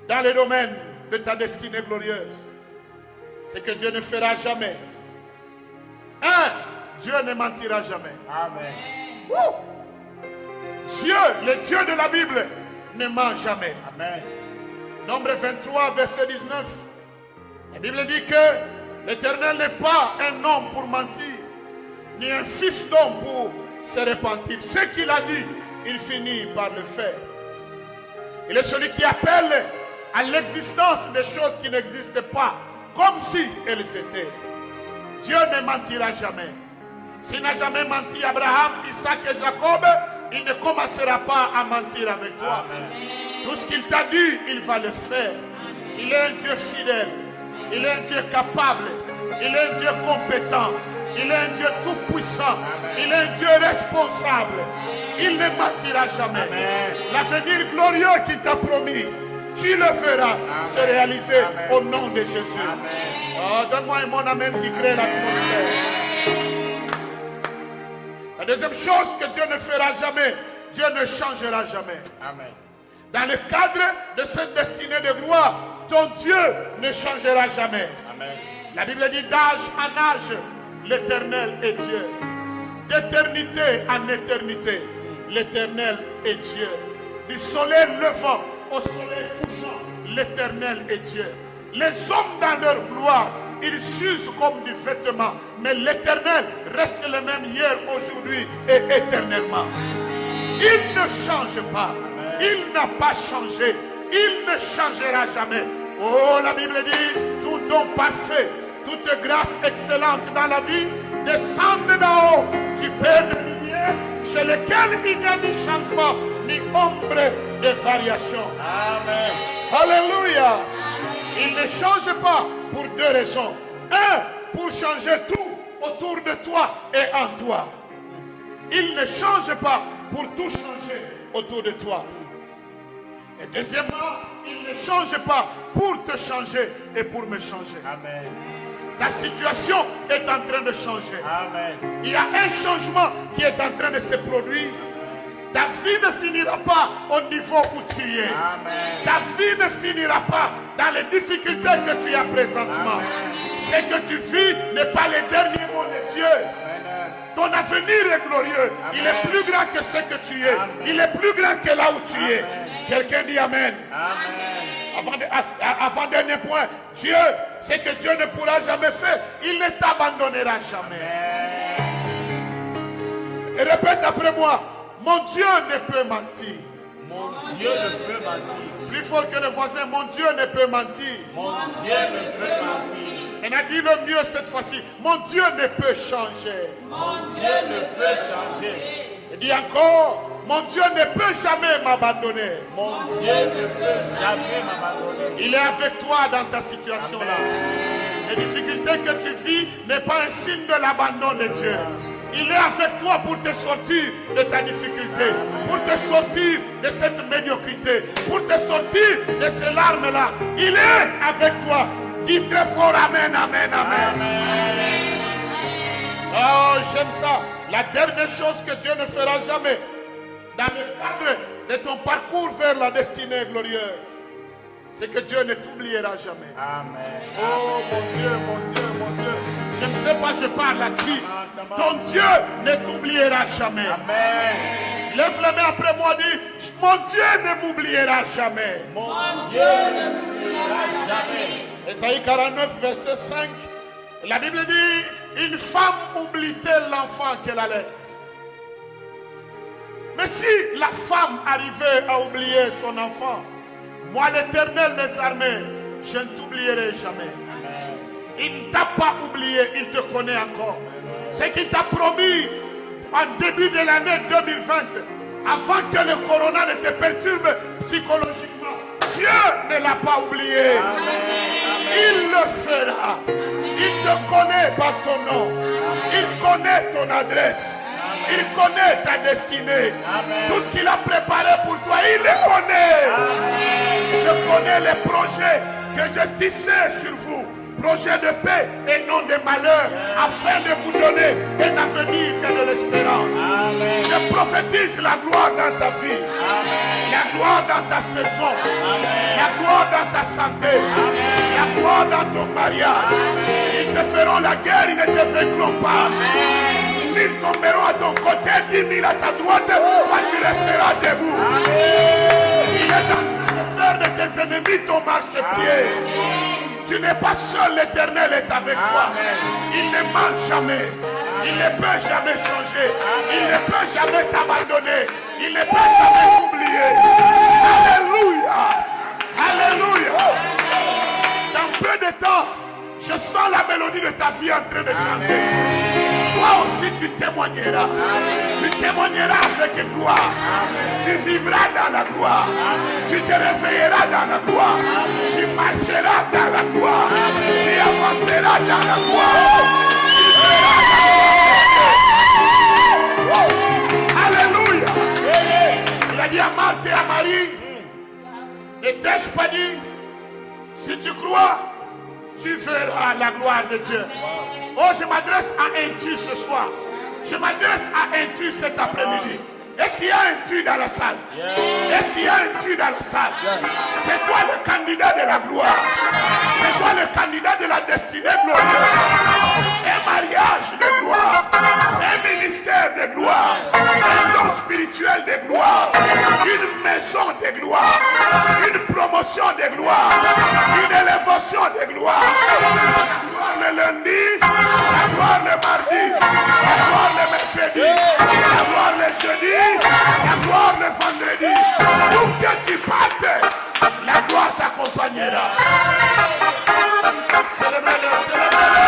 dans le domaine de ta destinée glorieuse, ce que Dieu ne fera jamais. Un, Dieu ne mentira jamais. Amen. Wouh! Dieu, le Dieu de la Bible, ne ment jamais. Amen. Nombre 23, verset 19. La Bible dit que l'Éternel n'est pas un homme pour mentir, ni un fils d'homme pour se repentir. Ce qu'il a dit, il finit par le faire. Il est celui qui appelle à l'existence des choses qui n'existent pas, comme si elles étaient. Dieu ne mentira jamais. S'il n'a jamais menti à Abraham, Isaac et Jacob, il ne commencera pas à mentir avec toi. Amen. Tout ce qu'il t'a dit, il va le faire. Il est un Dieu fidèle. Il est un Dieu capable. Il est un Dieu compétent. Il est un Dieu tout-puissant. Il est un Dieu responsable. Il ne mentira jamais. Amen. L'avenir glorieux qu'il t'a promis, tu le feras se réaliser Amen. au nom de Jésus. Amen. Oh, donne-moi un mon amen qui crée l'atmosphère. La deuxième chose que Dieu ne fera jamais, Dieu ne changera jamais. Amen. Dans le cadre de cette destinée de gloire, ton Dieu ne changera jamais. Amen. La Bible dit d'âge en âge, l'Éternel est Dieu. D'éternité en éternité, l'Éternel est Dieu. Du soleil levant au soleil couchant, l'Éternel est Dieu. Les hommes dans leur gloire, ils s'usent comme du vêtement, mais l'Éternel reste le même hier, aujourd'hui et éternellement. Il ne change pas. Il n'a pas changé. Il ne changera jamais. Oh, la Bible dit, tout don parfait, toute grâce excellente dans la vie, descend d'en haut du Père de lumière, chez lequel il n'y a ni changement, ni ombre de variation. Amen. Alléluia. Il ne change pas pour deux raisons. Un, pour changer tout autour de toi et en toi. Il ne change pas pour tout changer autour de toi. Et deuxièmement, il ne change pas pour te changer et pour me changer. Amen. Ta situation est en train de changer. Amen. Il y a un changement qui est en train de se produire. Ta vie ne finira pas au niveau où tu es. Amen. Ta vie ne finira pas dans les difficultés que tu as présentement. Ce que tu vis n'est pas le dernier mot de Dieu. Amen. Ton avenir est glorieux. Il est plus grand que ce que tu es. Il est plus grand que là où tu es. Quelqu'un dit Amen. Amen. Avant-dernier point, Dieu, ce que Dieu ne pourra jamais faire, il ne t'abandonnera jamais. Et répète après moi, mon Dieu ne peut mentir. Mon Dieu ne peut mentir. Plus fort que le voisin, mon Dieu ne peut mentir. Mon Dieu ne peut mentir. On a dit le mieux cette fois-ci, mon Dieu ne peut changer. Mon Dieu ne peut changer. Et dit encore, mon Dieu ne peut jamais m'abandonner. Mon Dieu ne peut jamais m'abandonner. Il est avec toi dans ta situation-là. Les difficultés que tu vis n'est pas un signe de l'abandon de Dieu. Il est avec toi pour te sortir de ta difficulté, pour te sortir de cette médiocrité, pour te sortir de ces larmes-là. Il est avec toi. Dis très fort Amen, Amen, Amen. Oh, j'aime ça. La dernière chose que Dieu ne fera jamais dans le cadre de ton parcours vers la destinée glorieuse, c'est que Dieu ne t'oubliera jamais. Amen. Oh mon Dieu, mon Dieu, mon Dieu. Je ne sais pas, je parle à qui. Ton Dieu ne t'oubliera jamais. Amen. Lève la main après moi, dis, mon Dieu ne m'oubliera jamais. Mon Dieu ne m'oubliera jamais. Ésaïe 49, verset 5. La Bible dit, une femme oublie-t-elle l'enfant qu'elle allait? Mais si la femme arrivait à oublier son enfant, moi l'Éternel des armées, je ne t'oublierai jamais. Il ne t'a pas oublié, il te connaît encore. Ce qu'il t'a promis en début de l'année 2020, avant que le corona ne te perturbe psychologiquement, Dieu ne l'a pas oublié. Il le fera. Il te connaît par ton nom. Il connaît ton adresse. Il connaît ta destinée. Tout ce qu'il a préparé pour toi, il le connaît. Je connais les projets que je tissais sur vous. Projet de paix et non de malheur, afin de vous donner un avenir et de l'espérance. Je prophétise la gloire dans ta vie, la gloire dans ta saison, la gloire dans ta santé, la gloire dans ton mariage. Ils te feront la guerre, ils ne te vaincront pas. Ils tomberont à ton côté, 10 000 à ta droite, toi tu resteras debout. Il est en train de faire de tes ennemis ton marchepied. Tu n'es pas seul, l'Éternel est avec toi. Il ne ment jamais. Il ne peut jamais changer. Il ne peut jamais t'abandonner. Il ne peut jamais t'oublier. Alléluia. Alléluia. Dans peu de temps, je sens la mélodie de ta vie en train de chanter. Toi aussi tu témoigneras. Tu témoigneras avec gloire. Tu vivras dans la gloire. Tu te réveilleras dans la gloire. Tu marcheras dans la gloire. Tu avanceras dans la gloire. Tu seras dans la gloire. Alléluia. Il a dit à Marthe et à Marie, ne t'ai-je pas dit, si tu crois, tu verras la gloire de Dieu. Oh, je m'adresse à un tu ce soir. Je m'adresse à un tu cet après-midi. Est-ce qu'il y a un tu dans la salle? Est-ce qu'il y a un tu dans la salle? C'est toi le candidat de la gloire. C'est toi le candidat de la destinée glorieuse. Un mariage de gloire. Un ministère de gloire. Un don spirituel de gloire. Une maison de gloire. Une promotion de gloire. Une élévation de gloire. La gloire le lundi. La gloire le mardi. La gloire le mercredi. La gloire le jeudi. La gloire le vendredi. Où que tu partes, la gloire t'accompagnera. Célébrez-le, célébrez-le.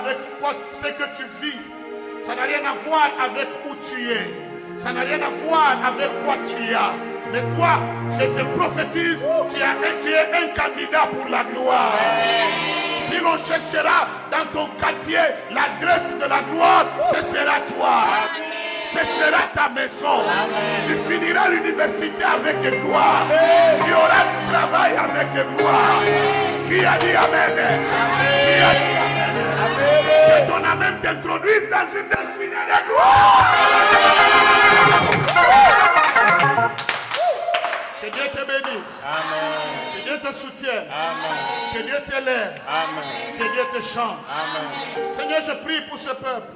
avec quoi, ce que tu vis. Ça n'a rien à voir avec où tu es. Ça n'a rien à voir avec quoi tu as. Mais toi, je te prophétise, tu es un candidat pour la gloire. Si l'on cherchera dans ton quartier l'adresse de la gloire, ce sera toi. Ce sera ta maison. Tu finiras l'université avec gloire. Tu auras du travail avec gloire. Qui a dit Amen? Qui a dit Amen? Que ton Amen t'introduise dans une destinée de gloire. Que Dieu te bénisse. Amen. Que Dieu te soutienne. Amen. Que Dieu t'élève. Amen. Que Dieu te change. Amen. Seigneur, je prie pour ce peuple.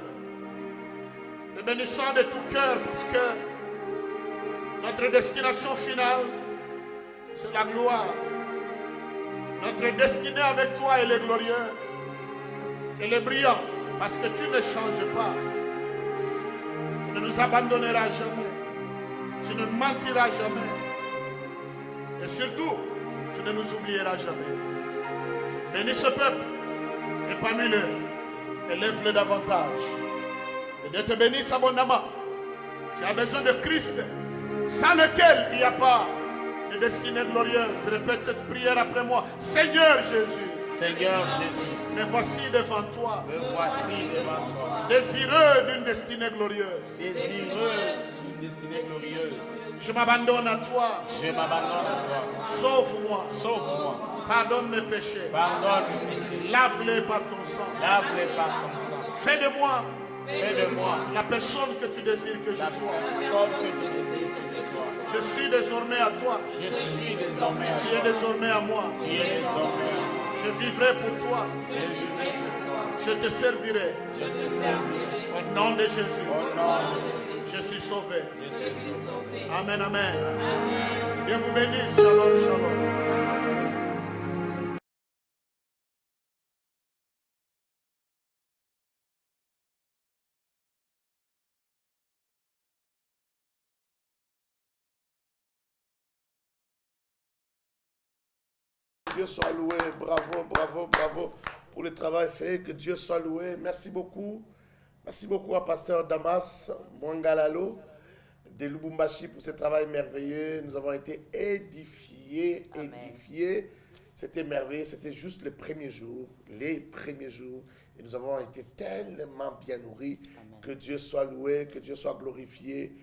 Le bénissant de tout cœur parce que notre destination finale, c'est la gloire. Notre destinée avec toi, elle est glorieuse. Elle est brillante parce que tu ne changes pas. Tu ne nous abandonneras jamais. Tu ne mentiras jamais. Et surtout, tu ne nous oublieras jamais. Bénis ce peuple, épanouis-le, élève-le davantage. Que Dieu te bénisse abondamment. Tu as besoin de Christ, sans lequel il n'y a pas de destinée glorieuse. Répète cette prière après moi. Seigneur Jésus, Seigneur Jésus, me voici devant toi, me voici devant toi, désireux d'une destinée glorieuse. désireux d'une destinée glorieuse. Je m'abandonne à toi. Je m'abandonne à toi. Sauve-moi. Sauve-moi. Pardonne mes péchés. Pardonne mes péchés. Lave-les par ton sang. Lave-les par ton sang. Fais de moi Fais de moi la personne que tu désires que je la sois. personne que tu désires que je sois. Je suis désormais à toi. Je suis désormais à Tu toi. es désormais à moi. Tu es désormais à moi. Je vivrai pour toi. Je vivrai pour toi. Je te servirai. Je te servirai. Au nom de Jésus. Au nom de Jésus. Je suis sauvé. Je suis sauvé. Amen, amen. Dieu vous bénisse. Shalom, shalom. Dieu soit loué, bravo, bravo, bravo pour le travail fait, que Dieu soit loué. Merci beaucoup à Pasteur Damas Mwangalalo de Lubumbashi pour ce travail merveilleux. Nous avons été édifiés. C'était merveilleux, c'était juste les premiers jours, et nous avons été tellement bien nourris. Amen. Que Dieu soit loué, que Dieu soit glorifié.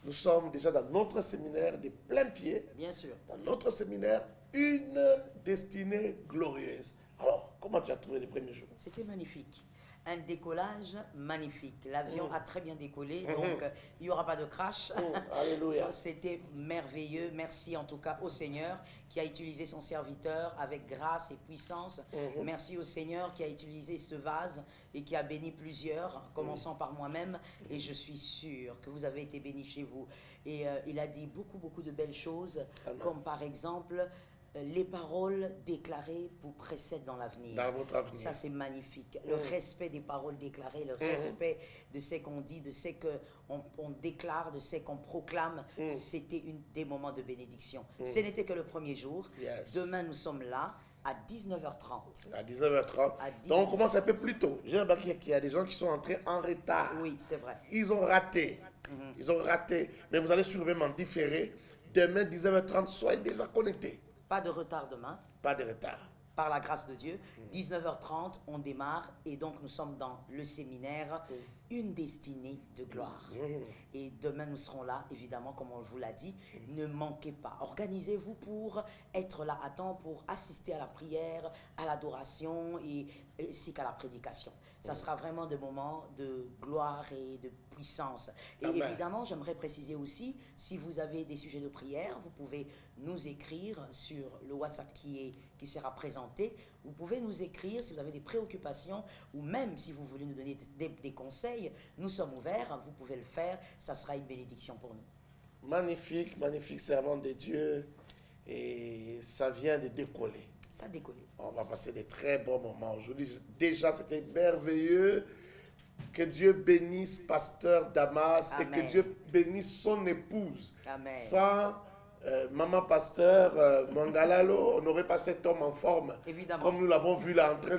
Nous sommes déjà dans notre séminaire de plein pied. Bien sûr. Dans notre séminaire, une destinée glorieuse. Alors, comment tu as trouvé les premiers jours? C'était magnifique. Un décollage magnifique. L'avion a très bien décollé, donc il n'y aura pas de crash. Alléluia. C'était merveilleux. Merci en tout cas au Seigneur qui a utilisé son serviteur avec grâce et puissance. Merci au Seigneur qui a utilisé ce vase et qui a béni plusieurs, commençant par moi-même. Et je suis sûr que vous avez été bénis chez vous. Et il a dit beaucoup de belles choses, comme par exemple... les paroles déclarées vous précèdent dans l'avenir. Dans votre avenir. Ça, c'est magnifique. Le respect des paroles déclarées, le respect de ce qu'on dit, de ce qu'on déclare, de ce qu'on proclame, c'était des moments de bénédiction. Ce n'était que le premier jour. Yes. Demain, nous sommes là à 19h30. À 19h30. Donc, on commence un peu plus tôt. J'ai remarqué qu'il y a des gens qui sont entrés en retard. Oui, c'est vrai. Ils ont raté. Ils ont raté. Mais vous allez sûrement en différer. Demain, 19h30, soyez déjà connectés. Pas de retard demain. Pas de retard. Par la grâce de Dieu, 19h30, on démarre et donc nous sommes dans le séminaire Une destinée de gloire. Et demain nous serons là, évidemment, comme on vous l'a dit. Ne manquez pas. Organisez-vous pour être là à temps, pour assister à la prière, à l'adoration et ainsi qu'à la prédication. Ça sera vraiment des moments de gloire et de puissance. Et Amen. évidemment, j'aimerais préciser aussi, si vous avez des sujets de prière, vous pouvez nous écrire sur le WhatsApp qui sera présenté. Vous pouvez nous écrire si vous avez des préoccupations ou même si vous voulez nous donner des conseils. Nous sommes ouverts, vous pouvez le faire. Ça sera une bénédiction pour nous. Magnifique, magnifique servant de Dieu. Et ça vient de décoller. Ça a décollé. On va passer des très bons moments aujourd'hui. Déjà, c'était merveilleux. Que Dieu bénisse Pasteur Damas. Amen. Et que Dieu bénisse son épouse. Amen. Sans maman Pasteur Mwangalalo, on n'aurait pas cet homme en forme. Évidemment. Comme nous l'avons vu là en train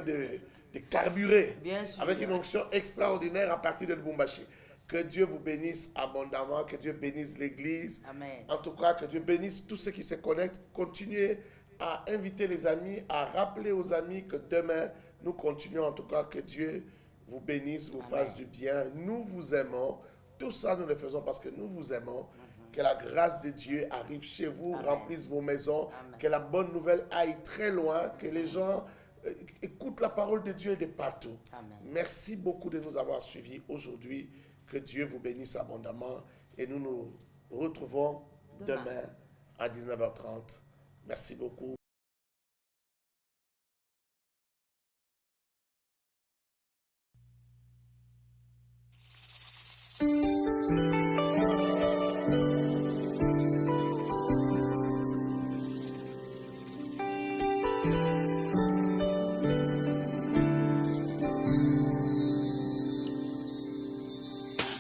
carburer Bien sûr. avec une onction extraordinaire à partir de Lubumbashi. Que Dieu vous bénisse abondamment, que Dieu bénisse l'Église. Amen. En tout cas, que Dieu bénisse tous ceux qui se connectent. Continuez à inviter les amis, à rappeler aux amis que demain, nous continuons. En tout cas, que Dieu vous bénisse, vous fasse du bien. Nous vous aimons. Tout ça, nous le faisons parce que nous vous aimons. Que la grâce de Dieu arrive chez vous, remplisse vos maisons. Amen. Que la bonne nouvelle aille très loin. Que les gens écoutent la parole de Dieu de partout. Amen. Merci beaucoup de nous avoir suivis aujourd'hui. Que Dieu vous bénisse abondamment. Et nous nous retrouvons demain à 19h30. Merci beaucoup.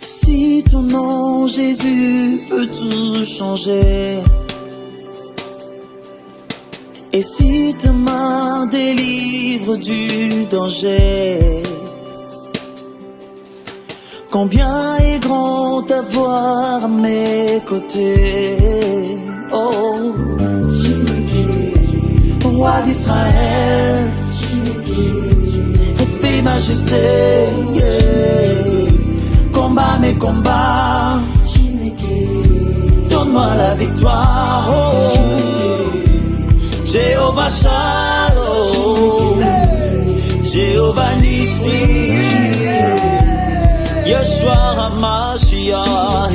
Si ton nom Jésus peut tout changer, et si ta main délivre du danger, combien est grand ta voix à mes côtés. Oh, roi d'Israël, respect, majesté, yeah. Combat mes combats, donne-moi la victoire. Oh, Jéhovah Shalom, Jéhovah Nissi, Yeshua HaMashiach.